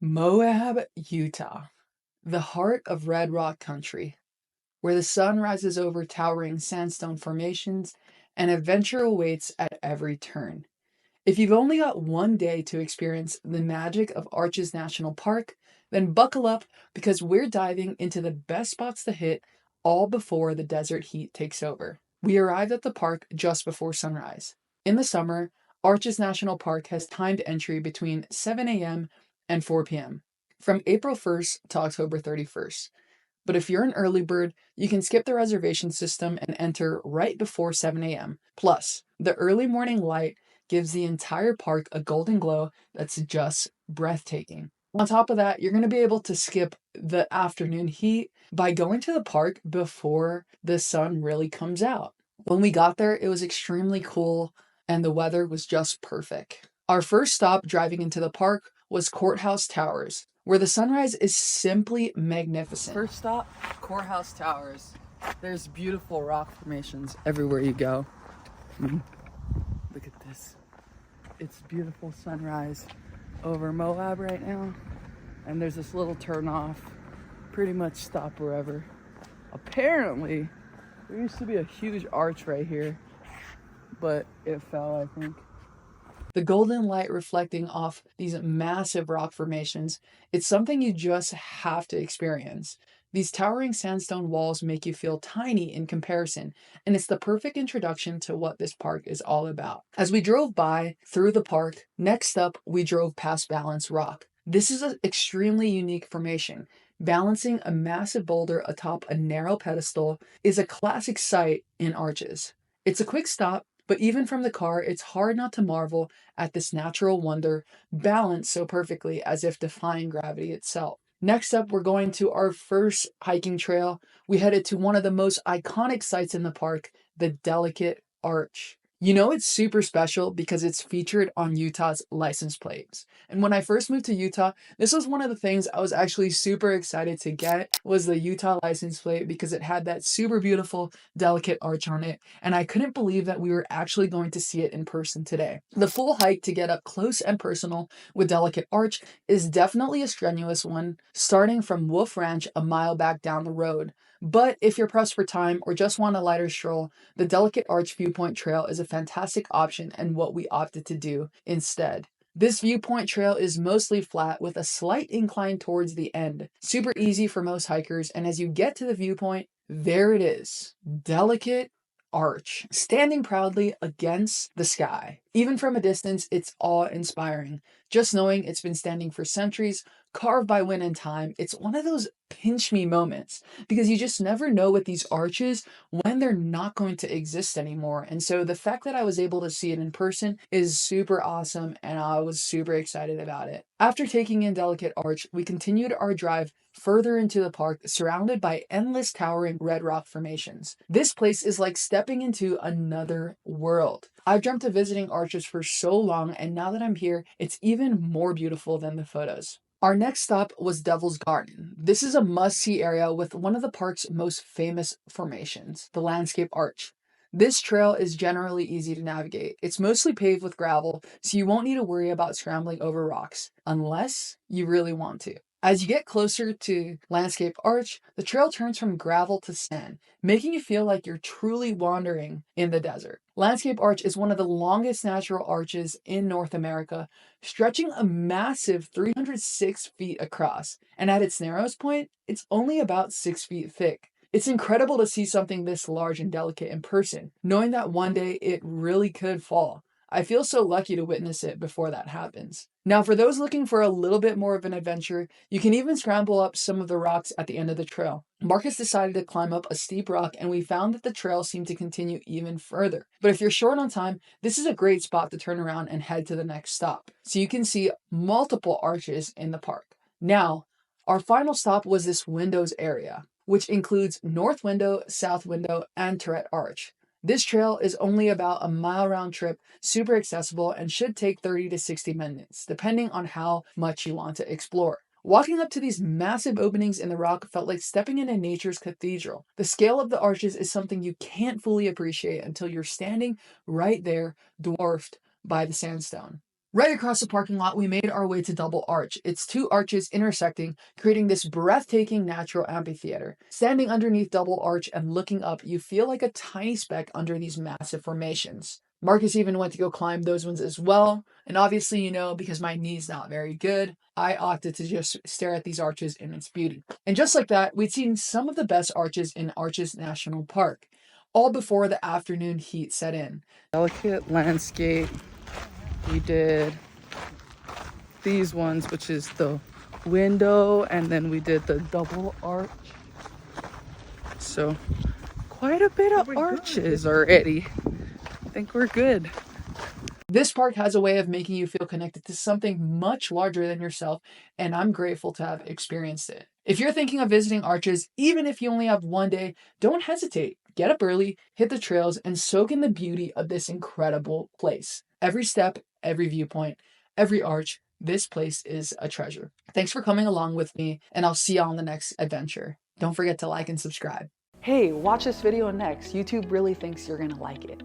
Moab, Utah, the heart of Red Rock Country, where the sun rises over towering sandstone formations and adventure awaits at every turn. If you've only got one day to experience the magic of Arches National Park, then buckle up because we're diving into the best spots to hit all before the desert heat takes over. We arrived at the park just before sunrise. In the summer, Arches National Park has timed entry between 7 a.m. and 4 p.m. from April 1st to October 31st. But if you're an early bird, you can skip the reservation system and enter right before 7 a.m. Plus, the early morning light gives the entire park a golden glow that's just breathtaking. On top of that, you're going to be able to skip the afternoon heat by going to the park before the sun really comes out. When we got there, it was extremely cool and the weather was just perfect. Our first stop driving into the park was Courthouse Towers, where the sunrise is simply magnificent. First stop, Courthouse Towers. There's beautiful rock formations everywhere you go. Look at this. It's beautiful sunrise over Moab right now. And there's this little turn off. Pretty much stop wherever. Apparently, there used to be a huge arch right here, but it fell, I think. The golden light reflecting off these massive rock formations, it's something you just have to experience. These towering sandstone walls make you feel tiny in comparison, and it's the perfect introduction to what this park is all about. As we drove by through the park, next up we drove past Balance Rock. This is an extremely unique formation. Balancing a massive boulder atop a narrow pedestal is a classic sight in Arches. It's a quick stop, but even from the car, it's hard not to marvel at this natural wonder, balanced so perfectly as if defying gravity itself. Next up, we're going to our first hiking trail. We headed to one of the most iconic sites in the park, the Delicate Arch. You know it's super special because it's featured on Utah's license plates. And when I first moved to Utah, this was one of the things I was actually super excited to get was the Utah license plate because it had that super beautiful delicate arch on it. And I couldn't believe that we were actually going to see it in person today. The full hike to get up close and personal with Delicate Arch is definitely a strenuous one, starting from Wolf Ranch a mile back down the road. But if you're pressed for time or just want a lighter stroll, the Delicate Arch Viewpoint Trail is a fantastic option and what we opted to do instead. This viewpoint trail is mostly flat with a slight incline towards the end. Super easy for most hikers, and as you get to the viewpoint, there it is. Delicate Arch, standing proudly against the sky. Even from a distance, it's awe-inspiring. Just knowing it's been standing for centuries, carved by wind and time, it's one of those pinch me moments because you just never know with these arches when they're not going to exist anymore. And so the fact that I was able to see it in person is super awesome and I was super excited about it. After taking in Delicate Arch, we continued our drive further into the park surrounded by endless towering red rock formations. This place is like stepping into another world. I've dreamt of visiting Arches for so long and now that I'm here, it's even more beautiful than the photos. Our next stop was Devil's Garden. This is a must-see area with one of the park's most famous formations, the Landscape Arch. This trail is generally easy to navigate. It's mostly paved with gravel, so you won't need to worry about scrambling over rocks, unless you really want to. As you get closer to Landscape Arch, the trail turns from gravel to sand, making you feel like you're truly wandering in the desert. Landscape Arch is one of the longest natural arches in North America, stretching a massive 306 feet across, and at its narrowest point, it's only about 6 feet thick. It's incredible to see something this large and delicate in person, knowing that one day it really could fall. I feel so lucky to witness it before that happens. Now, for those looking for a little bit more of an adventure, you can even scramble up some of the rocks at the end of the trail. Marcus decided to climb up a steep rock, and we found that the trail seemed to continue even further. But if you're short on time, this is a great spot to turn around and head to the next stop, so you can see multiple arches in the park. Now, our final stop was this windows area, which includes North Window, South Window, and Turret Arch. This trail is only about a mile round trip, super accessible, and should take 30 to 60 minutes, depending on how much you want to explore. Walking up to these massive openings in the rock felt like stepping into nature's cathedral. The scale of the arches is something you can't fully appreciate until you're standing right there, dwarfed by the sandstone. Right across the parking lot, we made our way to Double Arch. It's two arches intersecting, creating this breathtaking natural amphitheater. Standing underneath Double Arch and looking up, you feel like a tiny speck under these massive formations. Marcus even went to go climb those ones as well. And obviously, because my knee's not very good, I opted to just stare at these arches in its beauty. And just like that, we'd seen some of the best arches in Arches National Park, all before the afternoon heat set in. Delicate landscape. We did these ones, which is the window, and then we did the double arch. So quite a bit of arches already. I think we're good. This park has a way of making you feel connected to something much larger than yourself, and I'm grateful to have experienced it. If you're thinking of visiting Arches, even if you only have one day, don't hesitate. Get up early, hit the trails, and soak in the beauty of this incredible place. Every step, every viewpoint, every arch, this place is a treasure. Thanks for coming along with me, and I'll see you on the next adventure. Don't forget to like and subscribe. Hey, watch this video next. YouTube really thinks you're gonna like it.